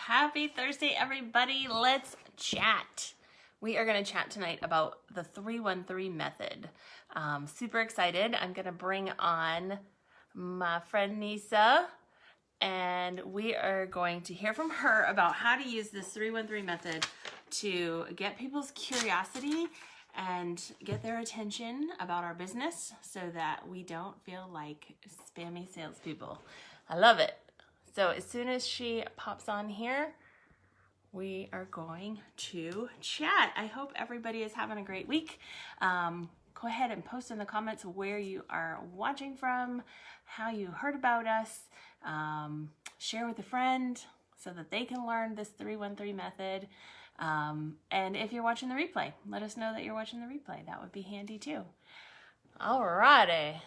Happy Thursday, everybody. Let's chat. We are going to chat tonight about the 313 method. Super excited. I'm going to bring on my friend Nissa, and we are going to hear from her about how to use this 313 method to get people's curiosity and get their attention about our business so that we don't feel like spammy salespeople. I love it. So as soon as she pops on here, we are going to chat. I hope everybody is having a great week. Go ahead and post in the comments where you are watching from, how you heard about us. Share with a friend so that they can learn this 313 method. And if you're watching the replay, let us know that you're watching the replay. That would be handy too. Alrighty.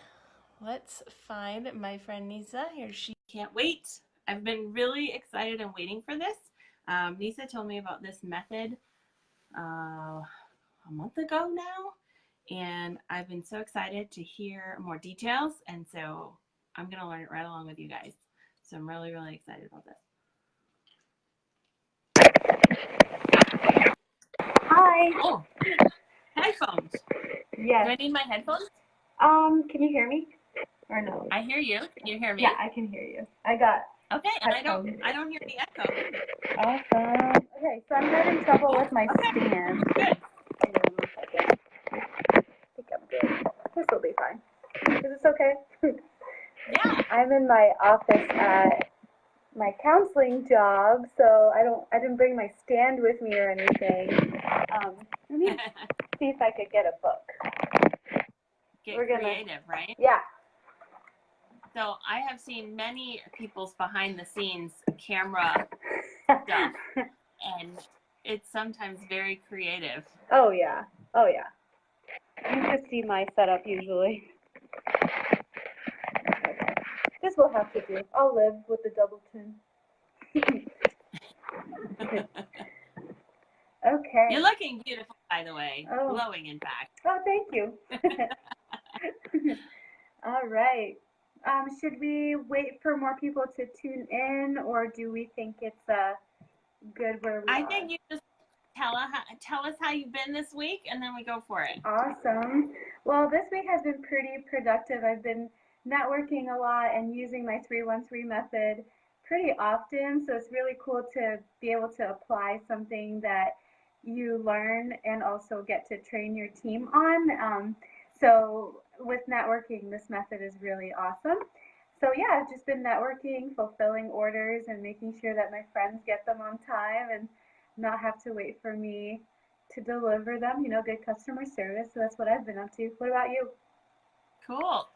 Let's find my friend Nissa. Here she can't wait. I've been really excited and waiting for this. Nissa told me about this method a month ago now, and I've been so excited to hear more details, and so I'm going to learn it right along with you guys. So I'm really, really excited about this. Hi. Oh, headphones. Yes. Do I need my headphones? Can you hear me? Or no? I hear you. Can you hear me? Yeah, I can hear you. I got Okay, and headphones. I don't hear the echo. Awesome. Okay, so I'm having trouble with my stand. Good. Hang on 1 second. I think I'm good. This will be fine. Is this okay? Yeah. I'm in my office at my counseling job, so I didn't bring my stand with me or anything. Let me see if I could get a book. Get creative, right? Yeah. So I have seen many people's behind the scenes camera stuff, and it's sometimes very creative. Oh yeah. Oh yeah. You should see my setup usually. Okay. This will have to do. I'll live with the double chin. Okay. You're looking beautiful, by the way. Oh. Glowing, in fact. Oh, thank you. All right. Should we wait for more people to tune in, or do we think it's good where we are? I think you just tell us how you've been this week, and then we go for it. Awesome. Well, this week has been pretty productive. I've been networking a lot and using my 313 method pretty often, so it's really cool to be able to apply something that you learn and also get to train your team on. So with networking, this method is really awesome. So yeah, I've just been networking, fulfilling orders, and making sure that my friends get them on time and not have to wait for me to deliver them, good customer service. So that's what I've been up to. What about you? Cool.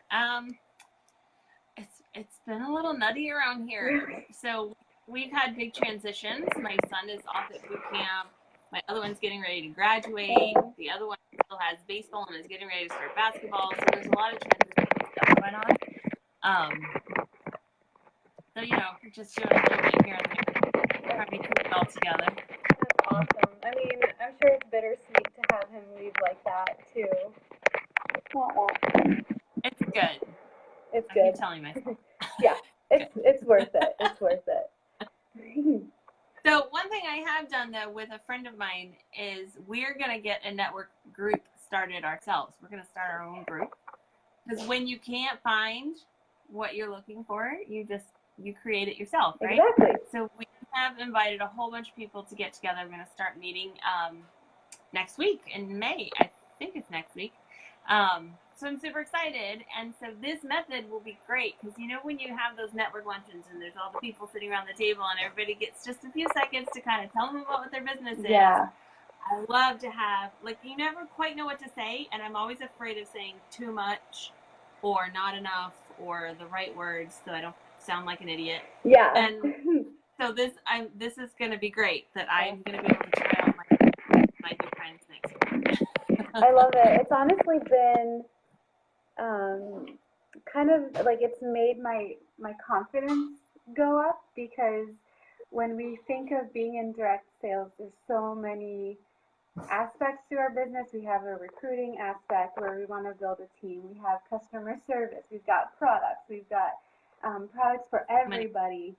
It's been a little nutty around here. Really? So we've had big transitions. My son is off at boot camp. My other one's getting ready to graduate. The other one still has baseball and is getting ready to start basketball. So there's a lot of transition stuff going on. So just doing a little bit here and there, trying to keep it all together. That's awesome. I mean, I'm sure it's bittersweet to have him leave like that too. It's good. It's I good. keep telling myself. Yeah, it's worth it. It's worth it. So one thing I have done though with a friend of mine is we're gonna get a network group started ourselves. We're gonna start our own group because when you can't find what you're looking for, you create it yourself, right? Exactly. So we have invited a whole bunch of people to get together. We're gonna start meeting next week in May. I think it's next week. So I'm super excited, and so this method will be great because when you have those network luncheons and there's all the people sitting around the table and everybody gets just a few seconds to kind of tell them about what their business is. Yeah. I love to have, you never quite know what to say, and I'm always afraid of saying too much or not enough or the right words so I don't sound like an idiot. Yeah. And so this is going to be great that I'm going to be able to try out my new friends next week. I love it. It's honestly been kind of it's made my confidence go up because when we think of being in direct sales, there's so many aspects to our business. We have a recruiting aspect where we want to build a team. We have customer service. We've got products. We've got products for everybody.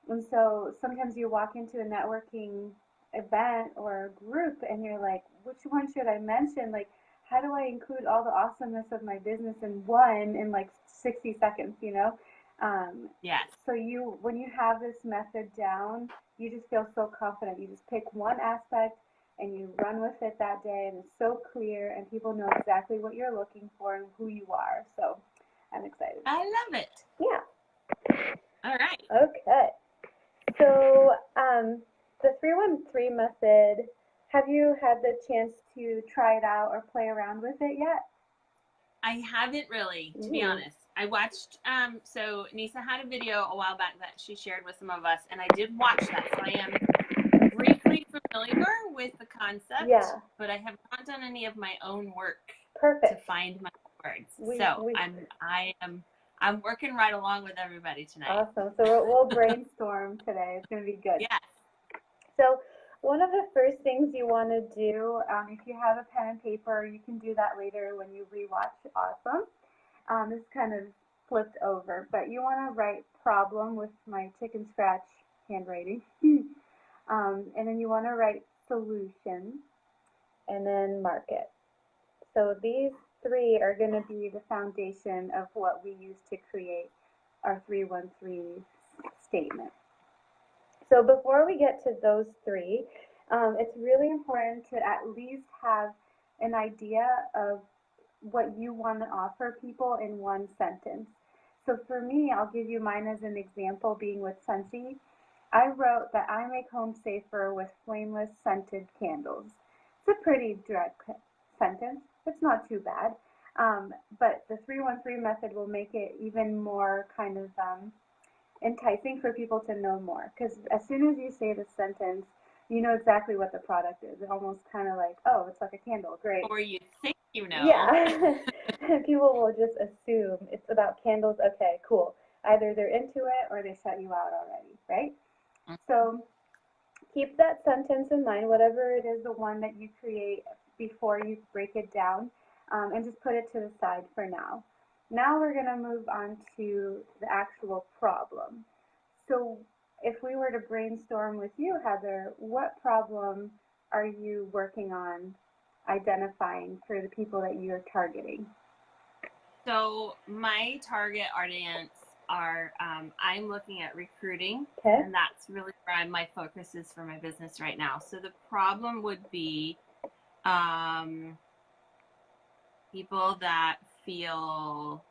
And so sometimes you walk into a networking event or a group and you're like, which one should I mention? Like, how do I include all the awesomeness of my business in one in like 60 seconds, you know? Um, Yes. so when you have this method down, you just feel so confident. You just pick one aspect and you run with it that day, and it's so clear, and people know exactly what you're looking for and who you are. So I'm excited. I love it. Yeah. All right. Okay. So the 313 method, have you had the chance to try it out or play around with it yet? I haven't really, to be Ooh. honest. I watched, so Nissa had a video a while back that she shared with some of us, and I did watch that. So I am briefly familiar with the concept, Yeah. but I have not done any of my own work to Perfect. find my words. We I'm working right along with everybody tonight. Awesome. So we'll brainstorm today. It's going to be good. Yes. So one of the first things you want to do, if you have a pen and paper, you can do that later when you rewatch. Awesome. This kind of flipped over, but you want to write problem with my chicken scratch handwriting. And then you want to write solution and then mark it. So these three are going to be the foundation of what we use to create our 313 statement. So before we get to those three, it's really important to at least have an idea of what you want to offer people in one sentence. So for me, I'll give you mine as an example, being with Scentsy. I wrote that I make home safer with flameless scented candles. It's a pretty direct sentence. It's not too bad. But the 313 method will make it even more kind of enticing for people to know more. Because as soon as you say the sentence, you know exactly what the product is. It's almost kind of like, oh, it's like a candle. Great. Or you think you know. Yeah. People will just assume it's about candles. Okay, cool. Either they're into it or they shut you out already, right? So keep that sentence in mind, whatever it is, the one that you create before you break it down, and just put it to the side for now. Now we're going to move on to the actual problem. So if we were to brainstorm with you, Heather, what problem are you working on identifying for the people that you're targeting? So my target audience are, I'm looking at recruiting, Okay. and that's really where my focus is for my business right now. So the problem would be people that feel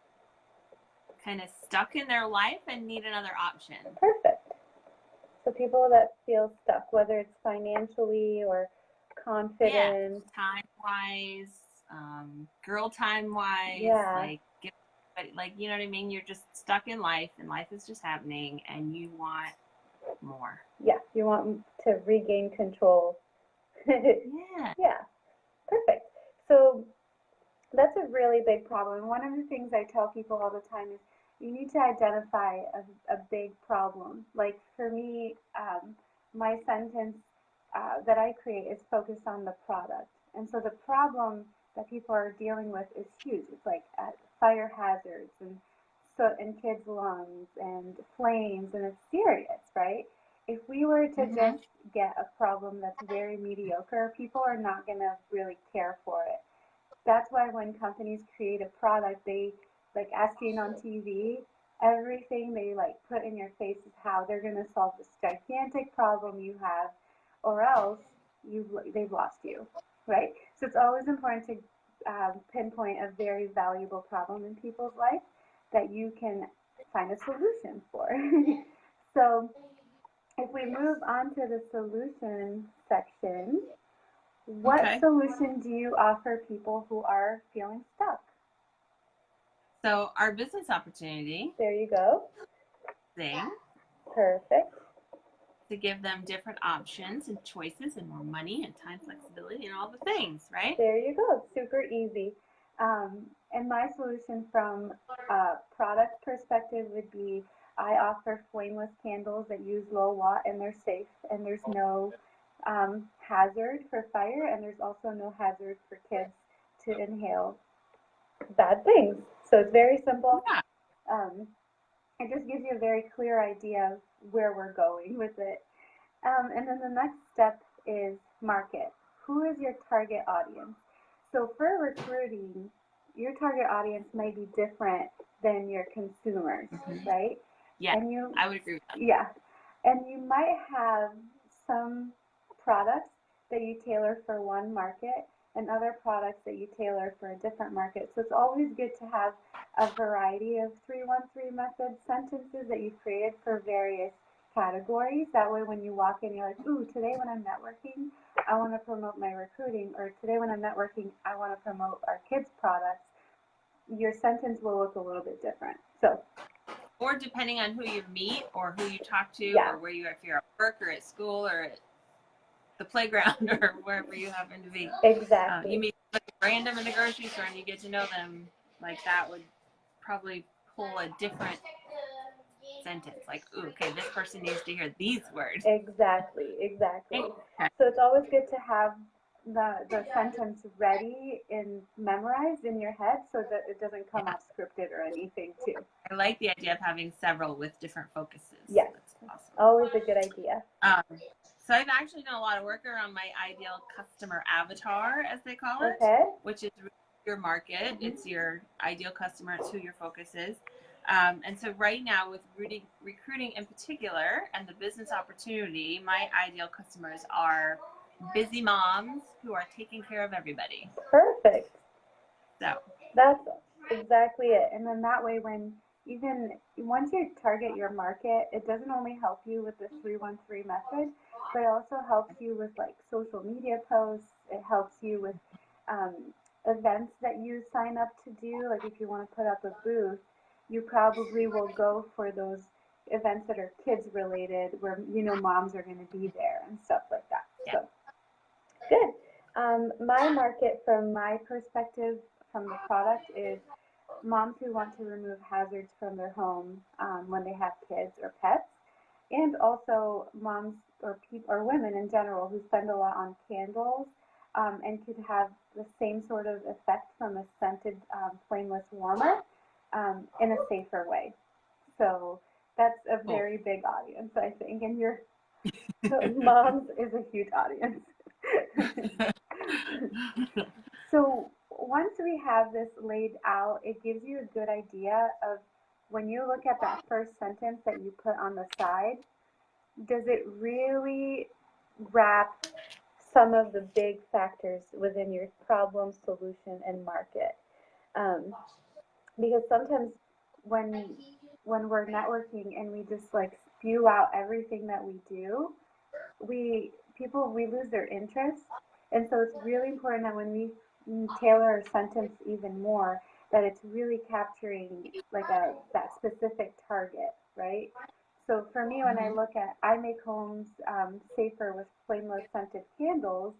kind of stuck in their life and need another option. Perfect. So people that feel stuck, whether it's financially or confident. Yeah, time-wise, girl time-wise, Yeah. like, you know what I mean? You're just stuck in life, and life is just happening, and you want more. Yeah, you want to regain control. Yeah. Yeah, perfect. So that's a really big problem. One of the things I tell people all the time is you need to identify a big problem. Like for me, my sentence that I create is focused on the product. And so the problem that people are dealing with is huge. It's like fire hazards and soot in kids' lungs and flames, and it's serious, right? If we were to just get a problem that's very mediocre, people are not going to really care for it. That's why when companies create a product, they, like as seen on TV, everything they like put in your face is how they're going to solve this gigantic problem you have, or else they've lost you, right? So it's always important to pinpoint a very valuable problem in people's life that you can find a solution for. So if we move on to the solution section, what solution do you offer people who are feeling stuck? So our business opportunity. There you go. Thing. Perfect. To give them different options and choices and more money and time flexibility and all the things, right? There you go. Super easy. And my solution from a product perspective would be I offer flameless candles that use low watt and they're safe and there's no hazard for fire and there's also no hazard for kids to inhale bad things. So it's very simple. Yeah. it just gives you a very clear idea of where we're going with it. And then the next step is market. Who is your target audience? So for recruiting, your target audience may be different than your consumers, right? Yeah, And you, I would agree with that. yeah, and you might have some products that you tailor for one market and other products that you tailor for a different market. So it's always good to have a variety of 313 method sentences that you've created for various categories. That way, when you walk in, you're like, ooh, today when I'm networking, I want to promote my recruiting, or today when I'm networking, I want to promote our kids' products. Your sentence will look a little bit different. So, or depending on who you meet or who you talk to, yeah, or where you are, if you're at work or at school or at the playground or wherever you happen to be. exactly. You meet random in the grocery store and you get to know them, like that would probably pull a different sentence. Like, ooh, okay, this person needs to hear these words. Exactly, exactly. Okay. So it's always good to have the sentence ready and memorized in your head so that it doesn't come off scripted or anything too. I like the idea of having several with different focuses. Yes, that's awesome. Always a good idea. So I've actually done a lot of work around my ideal customer avatar, as they call it, Okay. which is your market. It's your ideal customer. It's who your focus is. And so right now with recruiting in particular and the business opportunity, my ideal customers are busy moms who are taking care of everybody. Perfect. So that's exactly it. And then that way, when even once you target your market, it doesn't only help you with the 313 method, but it also helps you with like social media posts. It helps you with um, events that you sign up to do. Like if you want to put up a booth, you probably will go for those events that are kids related, where moms are going to be there and stuff like that. yeah. So good. My market, from my perspective, from the product, is moms who want to remove hazards from their home when they have kids or pets, and also moms or people or women in general who spend a lot on candles and could have the same sort of effect from a scented flameless warmer in a safer way. So that's a very big audience, I think, and your moms is a huge audience. So once we have this laid out, it gives you a good idea of when you look at that first sentence that you put on the side, does it really wrap some of the big factors within your problem, solution, and market? Because sometimes when we're networking and we just like spew out everything that we do, we lose their interest. And so it's really important that when we tailor our sentence even more, that it's really capturing like that specific target, right? So for me, when I look at I make homes safer with flameless scented candles,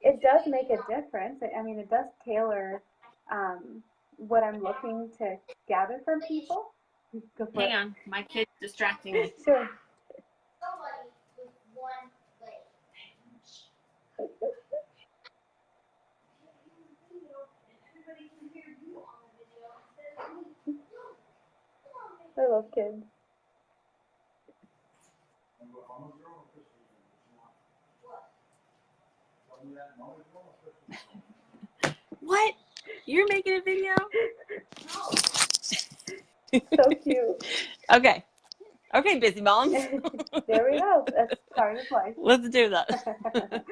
it does make a difference. I mean, it does tailor what I'm looking to gather from people. Go for Hang it. on, my kid's distracting me. Sure. I love kids. What? You're making a video? So cute. Okay. Okay, busy moms. There we go. That's part of life. Let's do that.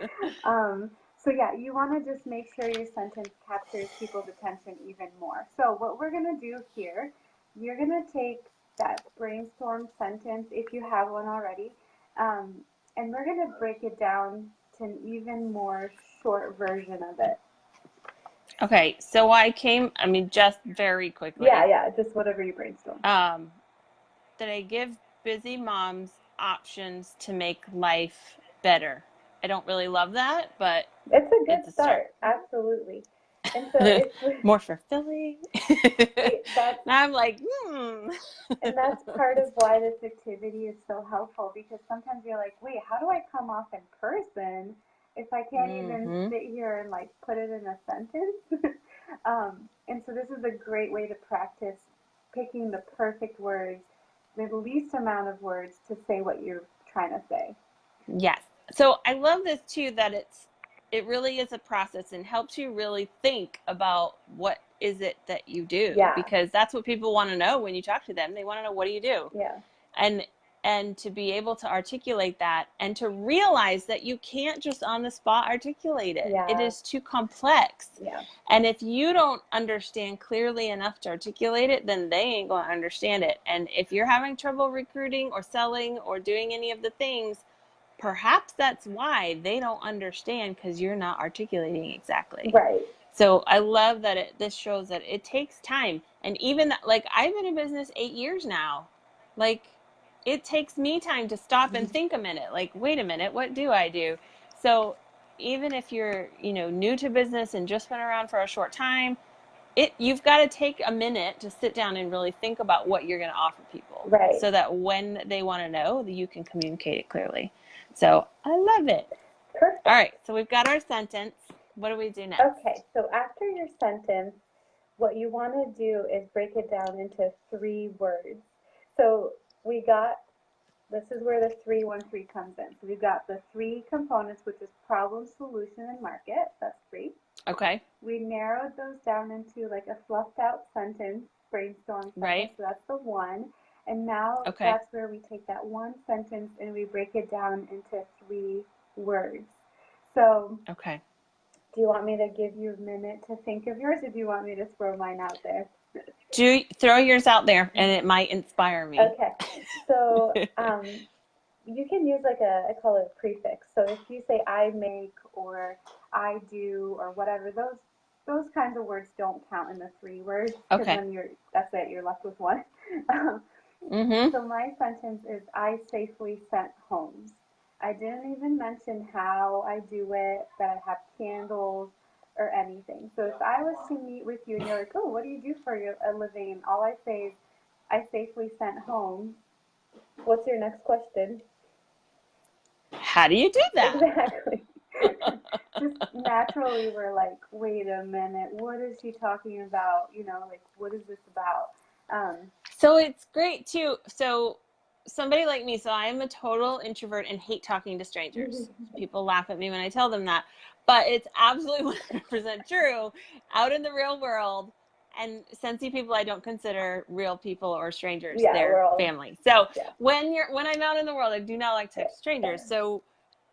So yeah, you want to just make sure your sentence captures people's attention even more. So what we're going to do here, you're going to take that brainstorm sentence, if you have one already, and we're going to break it down to an even more short version of it. Okay, so just very quickly. Yeah, just whatever you brainstorm. That I give busy moms options to make life better. I don't really love that, but it's a good start. Absolutely. And so it's more fulfilling. I'm like, And that's part of why this activity is so helpful, because sometimes you're like, wait, how do I come off in person if I can't even sit here and like put it in a sentence? And so this is a great way to practice picking the perfect words, the least amount of words to say what you're trying to say. Yes. So I love this too, that it really is a process and helps you really think about what is it that you do, Yeah. because that's what people want to know when you talk to them. They want to know, what do you do? Yeah. And to be able to articulate that and to realize that you can't just on the spot articulate it. Yeah. It is too complex. Yeah. And if you don't understand clearly enough to articulate it, then they ain't going to understand it. And if you're having trouble recruiting or selling or doing any of the things, perhaps that's why they don't understand, because you're not articulating exactly. Right. So I love that this shows that it takes time. And even like, I've been in business 8 years now. Like, it takes me time to stop and think a minute. Like, wait a minute, what do I do? So even if you're, new to business and just been around for a short time, you've got to take a minute to sit down and really think about what you're going to offer people. Right. So that when they want to know, that you can communicate it clearly. So I love it. Perfect. All right. So we've got our sentence. What do we do next? Okay. So after your sentence, what you want to do is break it down into 3 words. So this is where the 313 comes in. So we've got the 3 components, which is problem, solution, and market. That's 3. Okay. We narrowed those down into like a fluffed out sentence, brainstorm sentence. Right. So that's the 1. And now that's where we take that 1 sentence and we break it down into 3 words. So okay. Do you want me to give you a minute to think of yours, or do you want me to throw mine out there? Throw yours out there, and it might inspire me. Okay. So you can use like I call it a prefix. So if you say I make or I do or whatever, those kinds of words don't count in the 3 words. Okay. Then that's it. You're left with 1. So my sentence is, I safely sent homes. I didn't even mention how I do it, that I have candles or anything. So if I was to meet with you and you're like, oh, what do you do for a living? And all I say is, I safely sent homes. What's your next question? How do you do that? Exactly. Just naturally we're like, wait a minute, what is she talking about? Like, what is this about? So it's great too. So somebody like me, so I am a total introvert and hate talking to strangers. People laugh at me when I tell them that, but it's absolutely 100% true. Out in the real world, and Scentsy people I don't consider real people or strangers. Yeah, they're family. So when I'm out in the world, I do not like to talk to strangers. So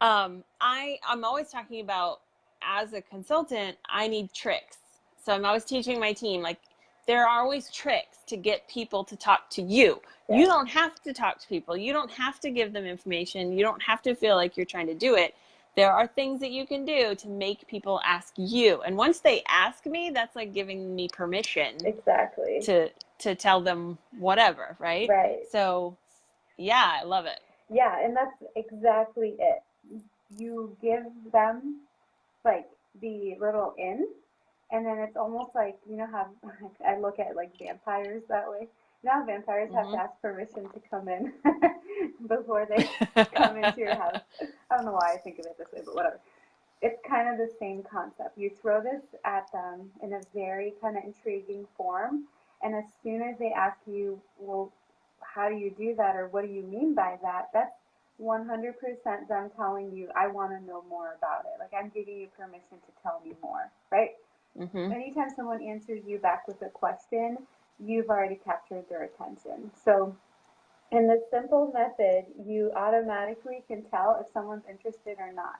I'm always talking about, as a consultant, I need tricks. So I'm always teaching my team, like, there are always tricks to get people to talk to you. Yeah. You don't have to talk to people. You don't have to give them information. You don't have to feel like you're trying to do it. There are things that you can do to make people ask you. And once they ask me, that's like giving me permission. Exactly. To tell them whatever, right? Right. So, yeah, I love it. Yeah, and that's exactly it. You give them, like, the little in, and then it's almost like, how I look at like vampires that way. Now vampires have to ask permission to come in before they come into your house. I don't know why I think of it this way, but whatever. It's kind of the same concept. You throw this at them in a very kind of intriguing form, and as soon as they ask you, well, how do you do that, or what do you mean by that, that's 100% them telling you, I want to know more about it. Like, I'm giving you permission to tell me more, right? Anytime someone answers you back with a question, you've already captured their attention. So in this simple method, you automatically can tell if someone's interested or not.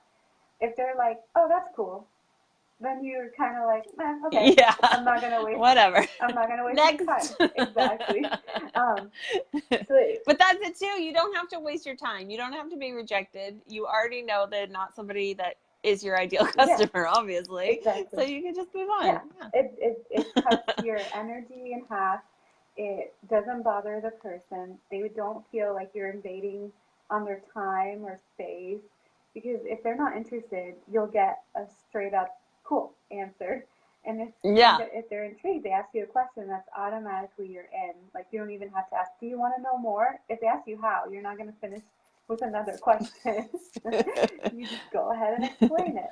If they're like, oh, that's cool, then you're kind of like, okay, yeah, I'm not going to waste whatever. I'm not going to waste your time. Exactly. But that's it too. You don't have to waste your time. You don't have to be rejected. You already know they're not somebody that is your ideal customer, obviously. Exactly. So you can just move on. Yeah. It cuts your energy in half. It doesn't bother the person. They don't feel like you're invading on their time or space, because if they're not interested, you'll get a straight up cool answer. And if they're intrigued, they ask you a question, that's automatically you're in. Like, you don't even have to ask, do you want to know more? If they ask you how, you're not going to finish with another question. You just go ahead and explain it.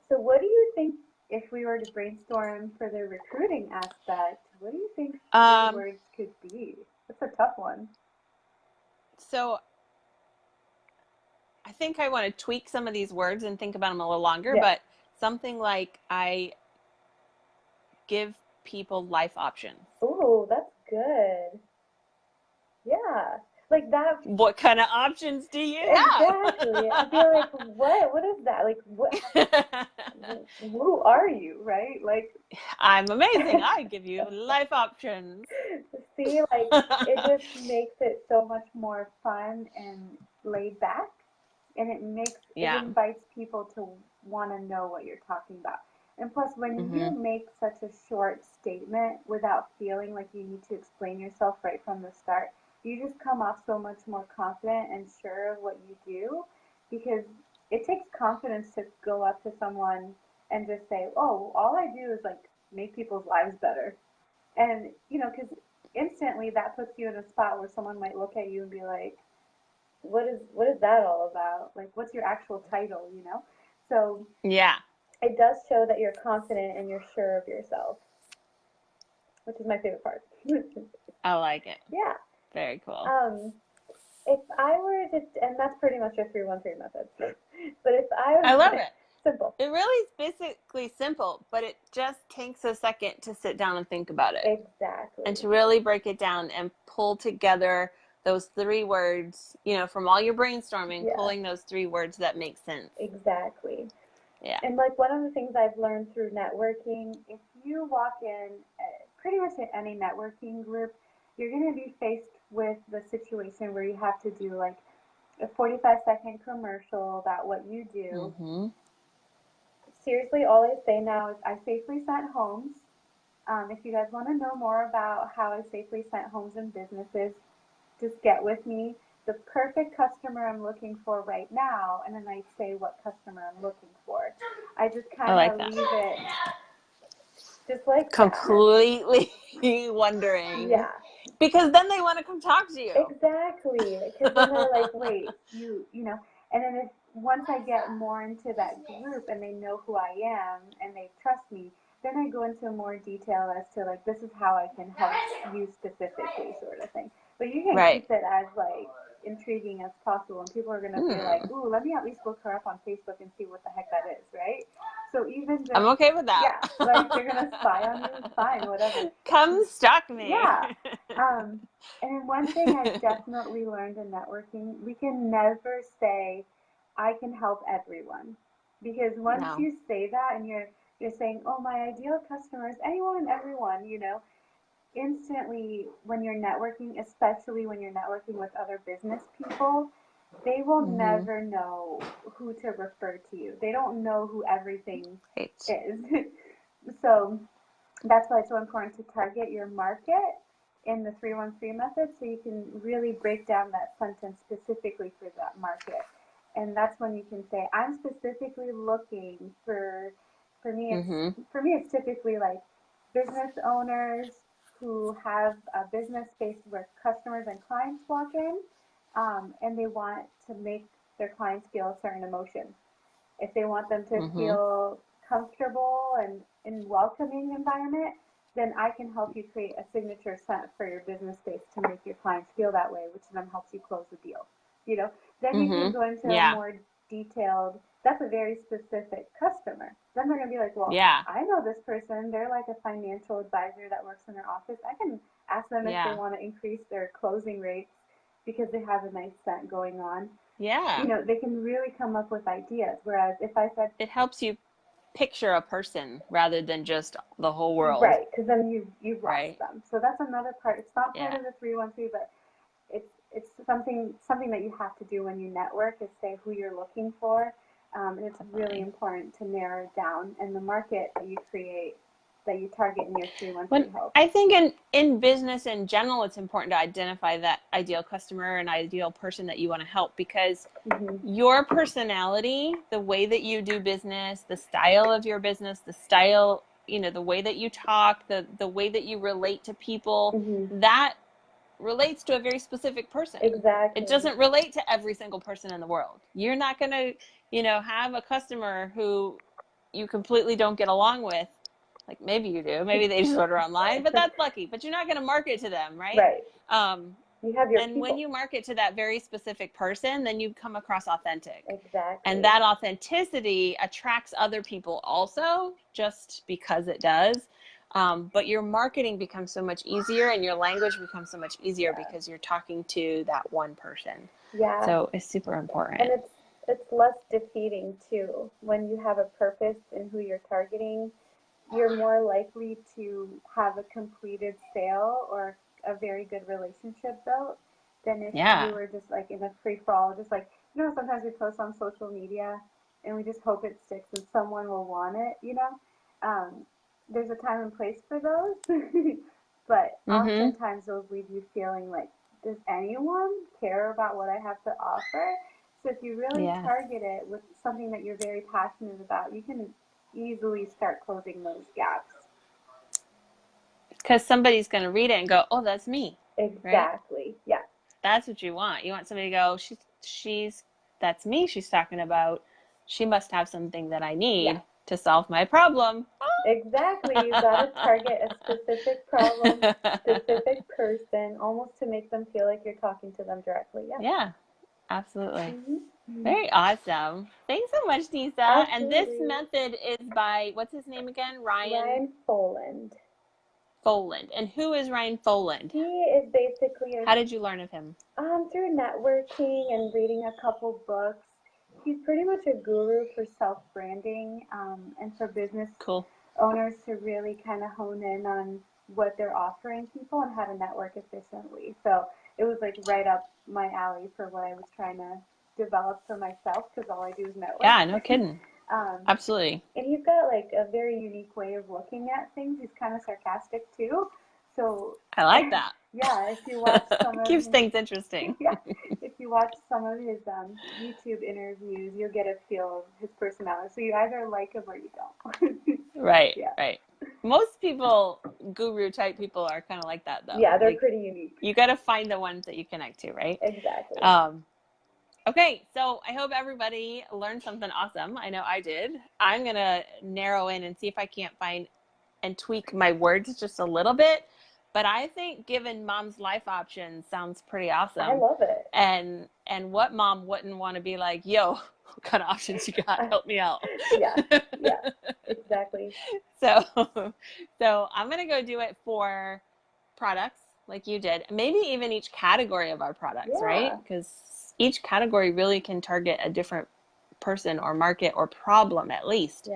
So what do you think, if we were to brainstorm for the recruiting aspect, What do you think three Um, words could be? That's a tough one. so I think I want to tweak some of these words and think about them a little longer, Yeah. but something like I give people life options. Ooh, that's good. Yeah. Like that. What kind of options do you Exactly. I'd be like, what? What is that? Like, what? have? Who are you? Right? Like, I'm amazing. I give you life options. see, like, it just makes it so much more fun and laid back, and it Yeah. invites people to want to know what you're talking about. And plus, when you Hmm. make such a short statement without feeling like you need to explain yourself right from the start, you just come off so much more confident and sure of what you do, because it takes confidence to go up to someone and just say, "Oh, all I do is like make people's lives better." And because instantly that puts you in a spot where someone might look at you and be like, what is that all about? Like, what's your actual title? So Yeah. it does show that you're confident and you're sure of yourself, which is my favorite part. I like it. Yeah. Very cool. Um, if I were to, and that's pretty much your 313 method. But if I I was love it. simple. It really is basically simple, but it just takes a second to sit down and think about it Exactly. and to really break it down and pull together those three words, from all your brainstorming, Yeah. pulling those three words that make sense. Exactly. Yeah. And like one of the things I've learned through networking, if you walk in pretty much in any networking group, you're going to be faced with the situation where you have to do like a 45-second commercial about what you do. Mm-hmm. Seriously, all I say now is I safely sent homes. If you guys want to know more about how I safely sent homes and businesses, just get with me. The perfect customer I'm looking for right now, and then I say what customer I'm looking for. I just I kind like of that. leave it just like that. Completely wondering. Yeah, Because then they want to come talk to you. exactly. Because then they're like, wait, and then if once I get more into that group and they know who I am and they trust me, then I go into more detail as to like this is how I can help you specifically, sort of thing. But you can Right. keep it as like intriguing as possible, and people are gonna be like, ooh, let me at least look her up on Facebook and see what the heck that is, right? So even I'm just okay with that. yeah, like they're gonna spy on you, fine, whatever. Come stalk me. Yeah. Um, and one thing I've definitely learned in networking, we can never say, I can help everyone. Because once No. you say that and you're saying, oh, my ideal customer is anyone and everyone, instantly when you're networking, especially when you're networking with other business people, they will Mm-hmm. never know who to refer to you. They don't know who everything Right. is. So that's why it's so important to target your market in the 313 method so you can really break down that sentence specifically for that market. And that's when you can say, I'm specifically looking for me Mm-hmm. it's typically like business owners who have a business space where customers and clients walk in, and they want to make their clients feel a certain emotion. If they want them to Mm-hmm. feel comfortable and in welcoming environment, then I can help you create a signature scent for your business space to make your clients feel that way, which then helps you close the deal. Then you can Mm-hmm. go into a Yeah. more detailed, that's a very specific customer. Then they're going to be like, well, Yeah. I know this person. They're like a financial advisor that works in their office. I can ask them if they Yeah. want to increase their closing rates because they have a nice scent going on. Yeah. They can really come up with ideas. Whereas if I said, It helps you picture a person rather than just the whole world. right, because then you've lost Right. them. So that's another part. It's not part Yeah. of the 313, but it's something that you have to do when you network is say who you're looking for, and it's really Definitely. important to narrow it down. And the market that you create, that you target in your When 313 helps. I think in business in general, it's important to identify that ideal customer and ideal person that you want to help, because your personality, the way that you do business, the style of your business, the style, the way that you talk, the way that you relate to people, that relates to a very specific person. Exactly. It doesn't relate to every single person in the world. You're not going to, have a customer who you completely don't get along with Like maybe you do. Maybe they just order online, but that's lucky. But you're not going to market to them, right? Right. You have your And people. when you market to that very specific person, then you come across authentic. Exactly. And that authenticity attracts other people also, just because it does. But your marketing becomes so much easier, and your language becomes so much easier because you're talking to that one person. Yeah. So it's super important. And it's less defeating too. When you have a purpose in who you're targeting, you're more likely to have a completed sale or a very good relationship built than if you were just like in a free for all. Just like, sometimes we post on social media and we just hope it sticks and someone will want it. There's a time and place for those, but oftentimes those leave you feeling like, does anyone care about what I have to offer? So if you really target it with something that you're very passionate about, you can easily start closing those gaps. Because somebody's going to read it and go, oh, that's me. Exactly. Right? Yeah. That's what you want. You want somebody to go, that's me she's talking about. She must have something that I need to solve my problem. Exactly. You got to target a specific problem, specific person, almost to make them feel like you're talking to them directly. Yeah, absolutely. Very awesome. Thanks so much, Nissa. Absolutely. And this method is by, what's his name again? Ryan Foland. Foland. And who is Ryan Foland? He is basically How did you learn of him? Through networking and reading a couple books. He's pretty much a guru for self-branding and for business owners to really kind of hone in on what they're offering people and how to network efficiently. So it was like right up my alley for what I was trying to develop for myself, because all I do is network. Yeah, no kidding. Absolutely. And he's got like a very unique way of looking at things. He's kind of sarcastic too. So I like that. Yeah, if you watch some of keeps things interesting. If you watch some of his YouTube interviews, you'll get a feel of his personality. So you either like him or you don't. Right. Most people, guru type people, are kind of like that though. Yeah, they're pretty unique. You got to find the ones that you connect to, right? Exactly. Okay, so I hope everybody learned something awesome. I know I did. I'm going to narrow in and see if I can't find and tweak my words just a little bit. But I think giving mom's life options sounds pretty awesome. I love it. And what mom wouldn't want to be like, yo, what kind of options you got? Help me out. Yeah, exactly. So I'm going to go do it for products like you did. Maybe even each category of our products, right? Because each category really can target a different person or market or problem at least.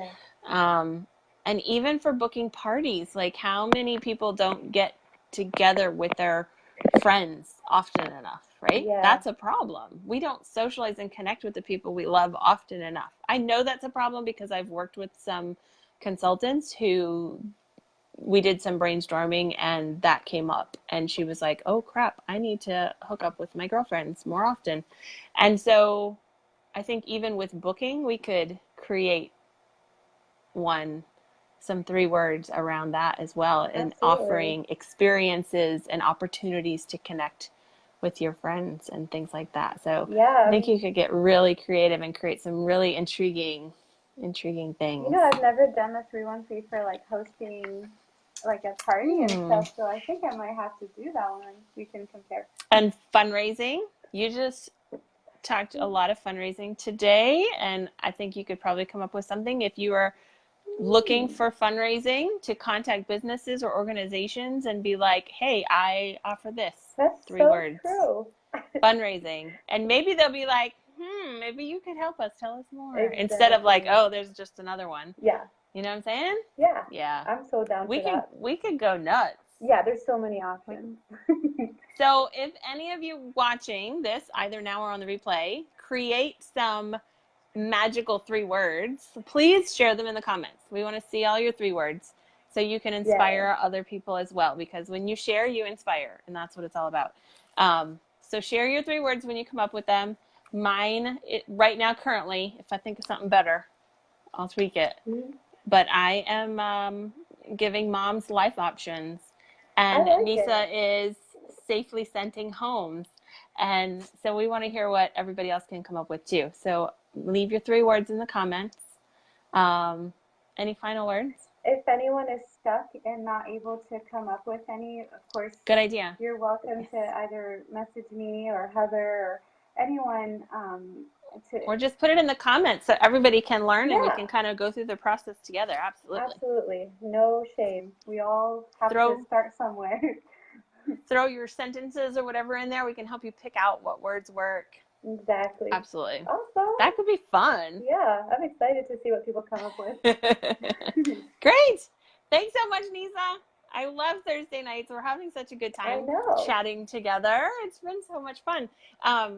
And even for booking parties, like how many people don't get together with their friends often enough, right? That's a problem. We don't socialize and connect with the people we love often enough. I know that's a problem because I've worked with some consultants who we did some brainstorming and that came up, and she was like, oh crap, I need to hook up with my girlfriends more often. And so I think even with booking, we could create some 3 words around that as well, and offering experiences and opportunities to connect with your friends and things like that. So I think you could get really creative and create some really intriguing things. I've never done a 313 for like hosting like a party and stuff, so I think I might have to do that one. We can compare. And fundraising, you just talked a lot of fundraising today, and I think you could probably come up with something if you are looking for fundraising to contact businesses or organizations and be like, hey, I offer this. That's 3 so words. True. Fundraising. And maybe they'll be like, maybe you could help us, tell us more. Instead of like, oh, there's just another one. Yeah. You know what I'm saying? Yeah. I'm so down for that. We could go nuts. Yeah, there's so many options. So if any of you watching this, either now or on the replay, create some magical 3 words, please share them in the comments. We want to see all your 3 words so you can inspire other people as well, because when you share, you inspire, and that's what it's all about. So share your 3 words when you come up with them. Mine, right now, currently, if I think of something better, I'll tweak it. But I am giving moms life options, and Nissa is safely scenting homes. And so we want to hear what everybody else can come up with too. So leave your 3 words in the comments. Any final words? if anyone is stuck and not able to come up with any, of course, Good idea. you're welcome to either message me or Heather or anyone Or just put it in the comments so everybody can learn and we Yeah. can kind of go through the process together. Absolutely. Absolutely. No shame. We all have to start somewhere. Throw your sentences or whatever in there. We can help you pick out what words work. Exactly. Absolutely. Awesome. That could be fun. Yeah, I'm excited to see what people come up with. Great. Thanks so much, Nissa. I love Thursday nights. We're having such a good time chatting together. It's been so much fun.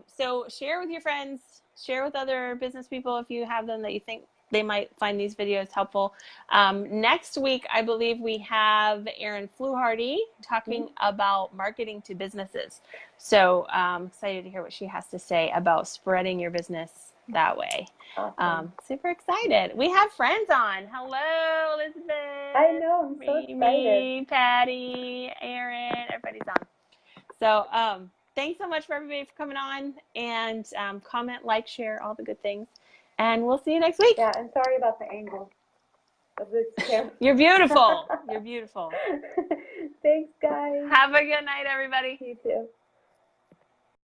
So share with your friends, share with other business people if you have them that you think they might find these videos helpful. Next week, I believe we have Erin Fluharty talking about marketing to businesses. So excited to hear what she has to say about spreading your business that way. Awesome. Super excited. We have friends on. Hello, Elizabeth. I know. I'm so excited. Patty, Erin, everybody's on. So thanks so much for everybody for coming on, and comment, like, share, all the good things. And we'll see you next week. Yeah, and sorry about the angle of this camera. You're beautiful. You're beautiful. Thanks, guys. Have a good night, everybody. You too.